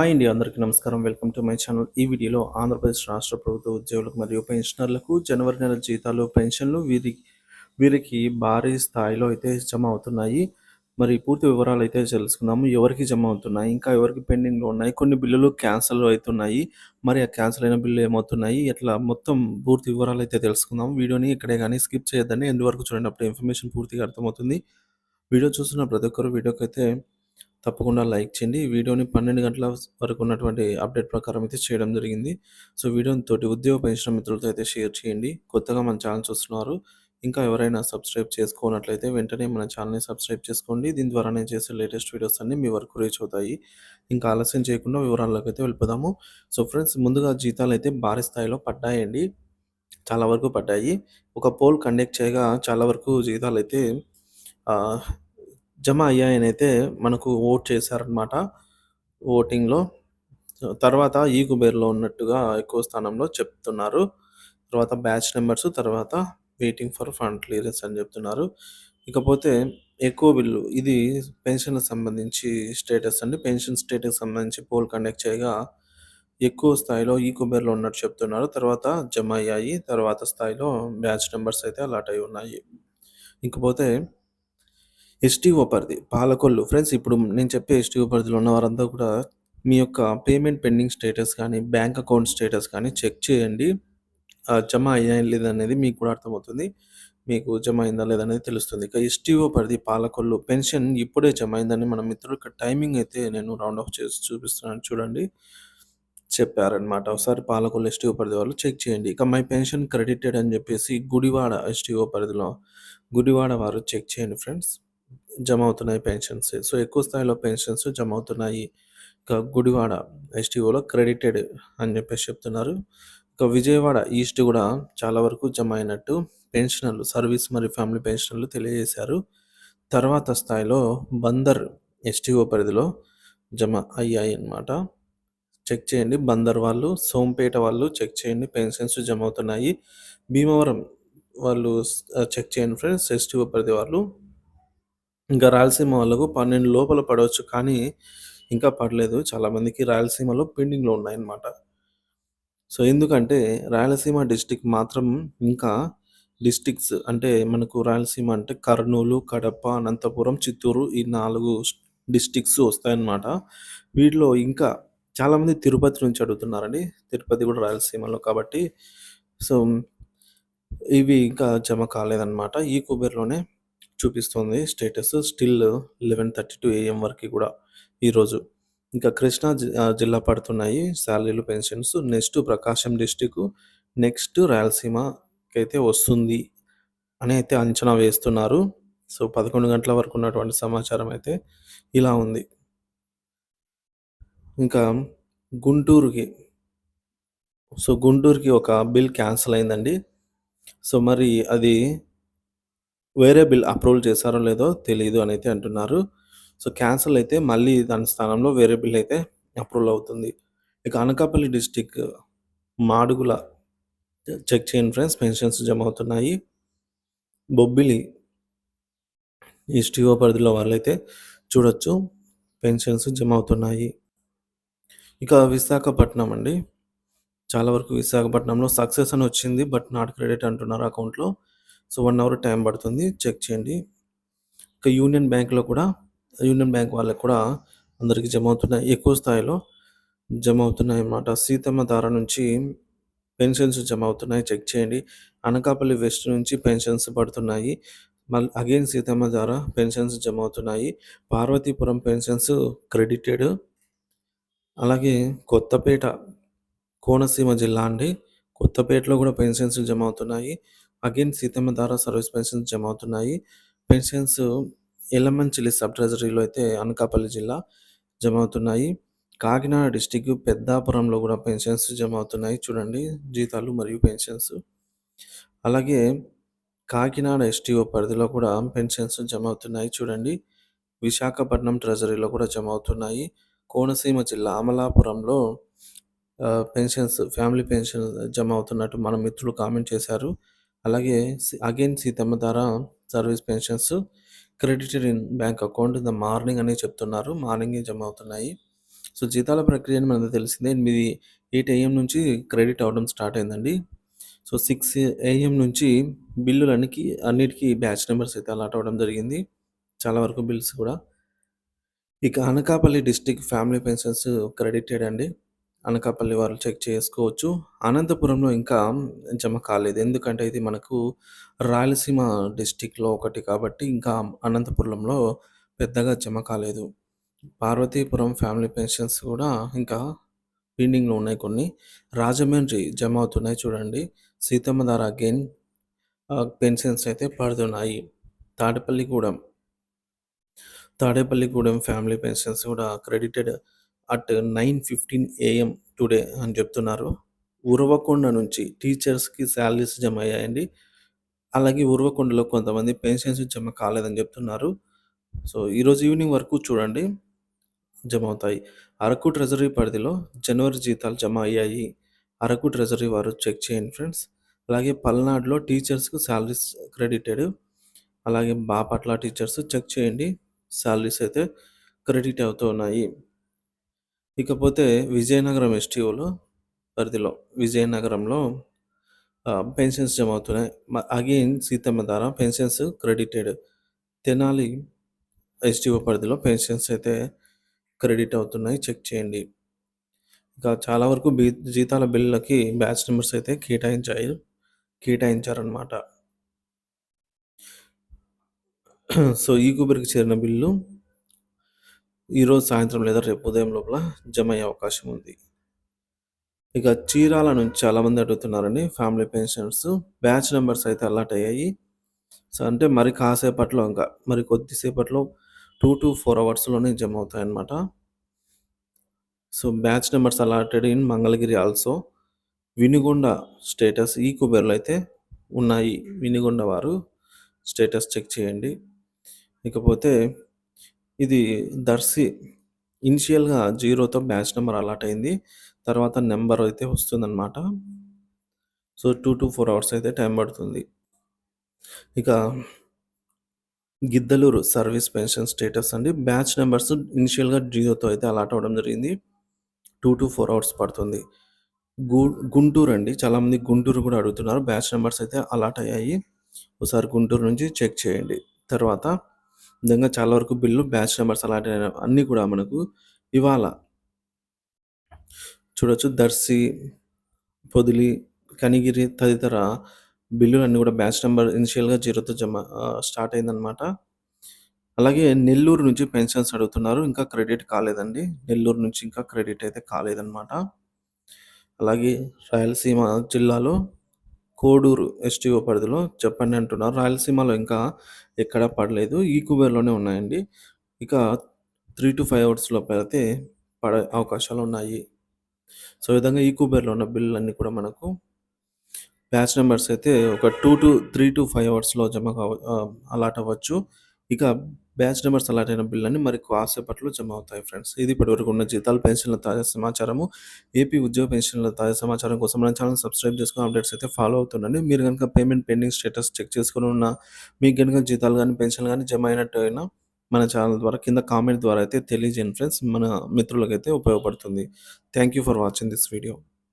Hi అండి, అందరికీ నమస్కారం. Welcome to my channel. ఈ వీడియోలో ఆంధ్రప్రదేశ్ రాష్ట్ర ప్రభుత్వ ఉద్యోగులకు మరియు పెన్షనర్లకు జనవరి నెల జీతాలు, పెన్షన్లు వీరికి భారీ స్థాయిలో అయితే జమ అవుతున్నాయి. మరి పూర్తి వివరాలు అయితే తెలుసుకుందాము. ఎవరికి జమ అవుతున్నాయి, ఇంకా ఎవరికి పెండింగ్లో ఉన్నాయి, కొన్ని బిల్లులు క్యాన్సిల్ అవుతున్నాయి. మరి ఆ క్యాన్సిల్ అయిన బిల్లు ఏమవుతున్నాయి, ఎట్లా మొత్తం పూర్తి వివరాలు అయితే తెలుసుకుందాం. వీడియోని ఇక్కడే కానీ స్కిప్ చేయొద్దండి, ఎండ్ వరకు చూడండి. అప్పుడు ఇన్ఫర్మేషన్ పూర్తిగా అర్థమవుతుంది. వీడియో చూస్తున్న ప్రతి ఒక్కరు వీడియోకైతే తప్పకుండా లైక్ చేయండి. ఈ వీడియోని 12 గంటల వరకు ఉన్నటువంటి అప్డేట్ ప్రకారం అయితే చేయడం జరిగింది. సో, వీడియోని తోటి ఉద్యోగ పెన్షన్ మిత్రులతో అయితే షేర్ చేయండి. కొత్తగా మన ఛానల్ చూస్తున్నారు, ఇంకా ఎవరైనా సబ్స్క్రైబ్ చేసుకోనట్లయితే వెంటనే మన ఛానల్‌ని సబ్స్క్రైబ్ చేసుకోండి. దీని ద్వారా నేను చేసే లేటెస్ట్ వీడియోస్ అన్నీ మీ వరకు రీచ్ అవుతాయి. ఇంకా ఆలస్యం చేయకుండా వివరాల్లోకైతే వెళ్ళిపోదాము. సో, ఫ్రెండ్స్, ముందుగా జీతాలైతే భారీ స్థాయిలో పడ్డాయండి. చాలా వరకు పడ్డాయి. ఒక పోల్ కండక్ట్ చేయగా చాలా వరకు జీతాలైతే ఆహ్, జమ అయ్యాయనైతే మనకు ఓట్ చేశారనమాట ఓటింగ్‌లో. తర్వాత ఈ కుబేర్‌లో ఉన్నట్టుగా ఎక్కువ స్థానంలో చెప్తున్నారు. తర్వాత బ్యాచ్ నంబర్స్, తర్వాత వెయిటింగ్ ఫర్ ఫండ్ క్లియరెన్స్ అని చెప్తున్నారు. ఇకపోతే ఎక్కువ బిల్లు ఇది పెన్షన్‌కి సంబంధించి స్టేటస్ అండి. పెన్షన్ స్టేటస్‌కి సంబంధించి పోల్ కండక్ట్ చేయగా ఎక్కువ స్థాయిలో ఈ కుబేర్‌లో ఉన్నట్టు చెప్తున్నారు. తర్వాత జమ అయ్యాయి. తర్వాత స్థాయిలో బ్యాచ్ నంబర్స్ అయితే అలాట్ అయి ఉన్నాయి. ఇకపోతే ఎస్‌టీఓ పరిధి, పాలకొల్లు. ఫ్రెండ్స్, ఇప్పుడు నేను చెప్పే ఎస్‌టీఓ పరిధిలో ఉన్న వారంతా కూడా మీ యొక్క పేమెంట్ పెండింగ్ స్టేటస్ కానీ, బ్యాంక్ అకౌంట్ స్టేటస్ కానీ చెక్ చేయండి. జమ అయ్యాయా లేదనేది మీకు కూడా అర్థమవుతుంది. మీకు జమ అయిందా లేదనేది తెలుస్తుంది. ఇక ఎస్‌టీఓ పరిధి పాలకొల్లు పెన్షన్ ఇప్పుడే జమ అయిందని మన మిత్రుడు ఇక్కడ టైమింగ్ అయితే నేను రౌండ్ ఆఫ్ చేసి చూపిస్తున్నాను చూడండి. చెప్పారనమాట. ఒకసారి పాలకొల్లు ఎస్‌టీఓ పరిధి వాళ్ళు చెక్ చేయండి. ఇక మై పెన్షన్ క్రెడిటెడ్ అని చెప్పేసి గుడివాడ ఎస్‌టీఓ పరిధిలో గుడివాడ వారు చెక్ చేయండి ఫ్రెండ్స్. జమ అవుతున్నాయి పెన్షన్స్. సో, ఎక్కువ స్థాయిలో పెన్షన్స్ జమ అవుతున్నాయి. ఇక గుడివాడ ఎస్‌టీఓలో క్రెడిటెడ్ అని చెప్పేసి చెప్తున్నారు. ఇక విజయవాడ ఈస్ట్ కూడా చాలా వరకు జమ అయినట్టు పెన్షనర్లు, సర్వీస్ మరియు ఫ్యామిలీ పెన్షనర్లు తెలియజేశారు. తర్వాత స్థాయిలో బందర్ ఎస్‌టీఓ పరిధిలో జమ అయ్యాయన్నమాట. చెక్ చేయండి. బందర్ వాళ్ళు, సోంపేట వాళ్ళు చెక్ చేయండి. పెన్షన్స్ జమ అవుతున్నాయి. భీమవరం వాళ్ళు చెక్ చేయండి ఫ్రెండ్స్, ఎస్‌టీఓ పరిధి వాళ్ళు. ఇంకా రాయలసీమ వాళ్ళకు 12 లోపల పడవచ్చు. కానీ ఇంకా పడలేదు. చాలామందికి రాయలసీమలో పెండింగ్‌లో ఉన్నాయన్నమాట. సో, ఎందుకంటే రాయలసీమ డిస్ట్రిక్ట్ మాత్రం ఇంకా డిస్ట్రిక్ట్స్ అంటే మనకు రాయలసీమ అంటే కర్నూలు, కడప, అనంతపురం, చిత్తూరు ఈ 4 డిస్ట్రిక్ట్స్ వస్తాయన్నమాట. వీటిలో ఇంకా చాలామంది తిరుపతి నుంచి అడుగుతున్నారండి. తిరుపతి కూడా రాయలసీమలో కాబట్టి సో, ఇవి ఇంకా జమ కాలేదన్నమాట. ఈ కుబేర్‌లోనే చూపిస్తుంది స్టేటస్. స్టిల్ 11:32 AM వరకి కూడా ఈరోజు. ఇంకా కృష్ణా జిల్లా పడుతున్నాయి సాలరీలు, పెన్షన్స్. నెక్స్ట్ ప్రకాశం డిస్ట్రిక్ట్, నెక్స్ట్ రాయలసీమకైతే వస్తుంది అని అయితే అంచనా వేస్తున్నారు. సో, 11 గంటల వరకు ఉన్నటువంటి సమాచారం అయితే ఇలా ఉంది. ఇంకా గుంటూరుకి గుంటూరుకి ఒక బిల్ క్యాన్సిల్ అయిందండి. సో, మరి అది వేరే బిల్ అప్రూవల్ చేశారో లేదో తెలీదు అనైతే అంటున్నారు. సో, క్యాన్సిల్ అయితే మళ్ళీ దాని స్థానంలో వేరే బిల్ అయితే అప్రూవల్ అవుతుంది. ఇక అనకాపల్లి డిస్ట్రిక్ట్ మాడుగుల చెక్ చేయండి ఫ్రెండ్స్, పెన్షన్స్ జమ అవుతున్నాయి. బొబ్బిలి ఎస్‌టీఓ పరిధిలో వాళ్ళైతే చూడొచ్చు, పెన్షన్స్ జమ అవుతున్నాయి. ఇక విశాఖపట్నం అండి. చాలా వరకు విశాఖపట్నంలో సక్సెస్ అని వచ్చింది. బట్ నాట్ క్రెడిట్ అంటున్నారు అకౌంట్‌లో. సో, 1 అవర్ టైం పడుతుంది. చెక్ చేయండి. ఇక యూనియన్ బ్యాంక్ వాళ్ళకి కూడా అందరికి జమ అవుతున్నాయి. ఎక్కువ స్థాయిలో జమ అవుతున్నాయన్నమాట. సీతమ్మ ధార నుంచి పెన్షన్స్ జమ అవుతున్నాయి. చెక్ చేయండి. అనకాపల్లి వెస్ట్ నుంచి పెన్షన్స్ పడుతున్నాయి. అగైన్ సీతమ్మ ధార పెన్షన్స్ జమ అవుతున్నాయి. Parvathipuram pensions credited. అలాగే కొత్తపేట కోనసీమ జిల్లా అండి. కొత్తపేటలో కూడా పెన్షన్స్ జమ అవుతున్నాయి. అగైన్ సీతమ్మ ధార సర్వీస్ పెన్షన్స్ జమ అవుతున్నాయి. పెన్షన్స్ ఎలమంచిలి సబ్ ట్రెజరీలో అయితే అనకాపల్లి జిల్లా జమ అవుతున్నాయి. కాకినాడ డిస్ట్రిక్ట్ పెద్దాపురంలో కూడా పెన్షన్స్ జమ అవుతున్నాయి. చూడండి జీతాలు మరియు పెన్షన్స్. అలాగే కాకినాడ ఎస్‌టీఓ పరిధిలో కూడా పెన్షన్స్ జమ అవుతున్నాయి. చూడండి. విశాఖపట్నం ట్రెజరీలో కూడా జమ అవుతున్నాయి. కోనసీమ జిల్లా అమలాపురంలో పెన్షన్స్, ఫ్యామిలీ పెన్షన్ జమ అవుతున్నట్టు మన మిత్రులు కామెంట్ చేశారు. అలాగే అగైన్ సీతమ్మ ధార service pensions credited in bank account in the morning అని చెప్తున్నారు. మార్నింగే జమ అవుతున్నాయి. సో, జీతాల ప్రక్రియ అని మనకు తెలిసిందే. 8 ఏఎం నుంచి క్రెడిట్ అవ్వడం స్టార్ట్ అయిందండి. సో, 6 ఏఎం నుంచి అన్నిటికి బ్యాచ్ నంబర్స్ అయితే అలాట్ అవ్వడం జరిగింది. చాలా వరకు బిల్స్ కూడా. ఇక Anakapalli district family pensions credited అండి. అనకాపల్లి వాళ్ళు చెక్ చేసుకోవచ్చు. అనంతపురంలో ఇంకా జమ కాలేదు. ఎందుకంటే ఇది మనకు రాయలసీమ డిస్ట్రిక్ట్‌లో ఒకటి కాబట్టి ఇంకా అనంతపురంలో పెద్దగా జమ కాలేదు. పార్వతీపురం ఫ్యామిలీ పెన్షన్స్ కూడా ఇంకా పెండింగ్‌లో ఉన్నాయి కొన్ని. రాజమండ్రి జమ అవుతున్నాయి చూడండి. సీతమ్మ ధార అగైన్ పెన్షన్స్ అయితే పడుతున్నాయి. తాడేపల్లిగూడెం తాడేపల్లిగూడెం ఫ్యామిలీ పెన్షన్స్ కూడా క్రెడిటెడ్ అట్ 9:15 ఏఎం టుడే అని చెప్తున్నారు. ఉరవకొండ నుంచి టీచర్స్‌కి సాలరీస్ జమ అయ్యాయండి. అలాగే ఉరవకొండలో కొంతమంది పెన్షన్స్ జమ కాలేదని చెప్తున్నారు. సో, ఈరోజు ఈవినింగ్ వరకు చూడండి జమ అవుతాయి. అరకు ట్రెజరీ పరిధిలో జనవరి జీతాలు జమ అయ్యాయి. అరకు ట్రెజరీ వారు చెక్ చేయండి ఫ్రెండ్స్. అలాగే పల్నాడులో టీచర్స్‌కు సాలరీస్ క్రెడిటెడ్. అలాగే బాపట్ల టీచర్స్ చెక్ చేయండి. సాలరీస్ అయితే క్రెడిట్ అవుతూ ఉన్నాయి. ఇకపోతే విజయనగరం ఎస్టీఓలో పరిధిలో విజయనగరంలో పెన్షన్స్ జమ అవుతున్నాయి. అగైన్ సీతమ్మ ధార పెన్షన్స్ క్రెడిటెడ్. తెనాలి ఎస్టీఓ పరిధిలో పెన్షన్స్ అయితే క్రెడిట్ అవుతున్నాయి. చెక్ చేయండి. ఇంకా చాలా వరకు జీతాల బిల్లులకి బ్యాచ్ నంబర్స్ అయితే కేటాయించారనమాట. సో, ఈ కూపర్‌కి చేరిన బిల్లు ఈరోజు సాయంత్రం లేదా రేపు ఉదయం లోపల జమ అయ్యే అవకాశం ఉంది. ఇక చీరాల నుంచి చాలామంది అడుగుతున్నారండి ఫ్యామిలీ పెన్షన్స్. బ్యాచ్ నంబర్స్ అయితే అలాట్ అయ్యాయి. సో, అంటే మరి కాసేపట్లో మరి కొద్దిసేపట్లో 2-4 అవర్స్‌లోనే జమ అవుతాయన్నమాట. So, batch numbers allotted in Mangalagiri also. Vinukonda status ఈ కుబేర్‌లో అయితే ఉన్నాయి. వినుగొండ వారు స్టేటస్ చెక్ చేయండి. ఇకపోతే ఇది దర్శి ఇనిషియల్‌గా 0తో బ్యాచ్ నంబర్ అలాట్ అయింది. తర్వాత నంబర్ అయితే వస్తుందన్నమాట. సో, 2-4 అవర్స్ అయితే టైం పడుతుంది. ఇక గిద్దలూరు సర్వీస్ పెన్షన్ స్టేటస్ అండి. బ్యాచ్ నంబర్స్ ఇనిషియల్‌గా 0తో అయితే అలాట్ అవ్వడం జరిగింది. 2-4 అవర్స్ పడుతుంది. గుంటూరు అండి. చాలామంది గుంటూరు కూడా అడుగుతున్నారు. బ్యాచ్ నంబర్స్ అయితే అలాట్ అయ్యాయి. ఒకసారి గుంటూరు నుంచి చెక్ చేయండి. తర్వాత విధంగా చాలా వరకు బిల్లు బ్యాచ్ నంబర్స్ అలాట్ అయిన అన్నీ కూడా మనకు ఇవాళ చూడొచ్చు. దర్శి, పొదిలి, కనిగిరి తదితర బిల్లులన్నీ కూడా బ్యాచ్ నంబర్ ఇనిషియల్‌గా 0తో స్టార్ట్ అయిందనమాట. అలాగే నెల్లూరు నుంచి పెన్షన్స్ అడుగుతున్నారు. ఇంకా క్రెడిట్ కాలేదండి. నెల్లూరు నుంచి ఇంకా క్రెడిట్ అయితే కాలేదనమాట. అలాగే రాయలసీమ జిల్లాలో కోడూరు ఎస్టీఓ పరిధిలో చెప్పండి అంటున్నారు. రాయలసీమలో ఇంకా ఎక్కడా పడలేదు. ఈ కుబేర్‌లోనే ఉన్నాయండి. ఇక 3-5 అవర్స్ లోపు అయితే పడే అవకాశాలున్నాయి. సో, ఈ విధంగా ఈ కుబేర్‌లో ఉన్న బిల్లులన్నీ కూడా మనకు బ్యాచ్ నంబర్స్ అయితే ఒక 3-5 అవర్స్‌లో అలాట్ అవ్వచ్చు. ఇక బ్యాచ్ నంబర్స్ అలాట్ అయిన బిల్లులన్నీ మరి కాసేపట్లో జమ అవుతాయి ఫ్రెండ్స్. ఇది ఇప్పటివరకు ఉన్న జీతాలు, పెన్షన్ల తాజా సమాచారము. ఏపీ ఉద్యోగ పెన్షన్ల తాజా సమాచారం కోసం మన ఛానల్ సబ్స్క్రైబ్ చేసుకొని అప్డేట్స్ అయితే ఫాలో అవుతుండండి. మీరు గనుక పేమెంట్ పెండింగ్ స్టేటస్ చెక్ చేసుకొని ఉన్నా, మీకు గనుక జీతాలు గానీ, పెన్షన్లు గానీ జమ అయినట్టు అయినా మన ఛానల్ ద్వారా కింద కామెంట్ ద్వారా అయితే తెలియజేయండి ఫ్రెండ్స్. మన మిత్రులకైతే ఉపయోగపడుతుంది. Thank you for watching this video.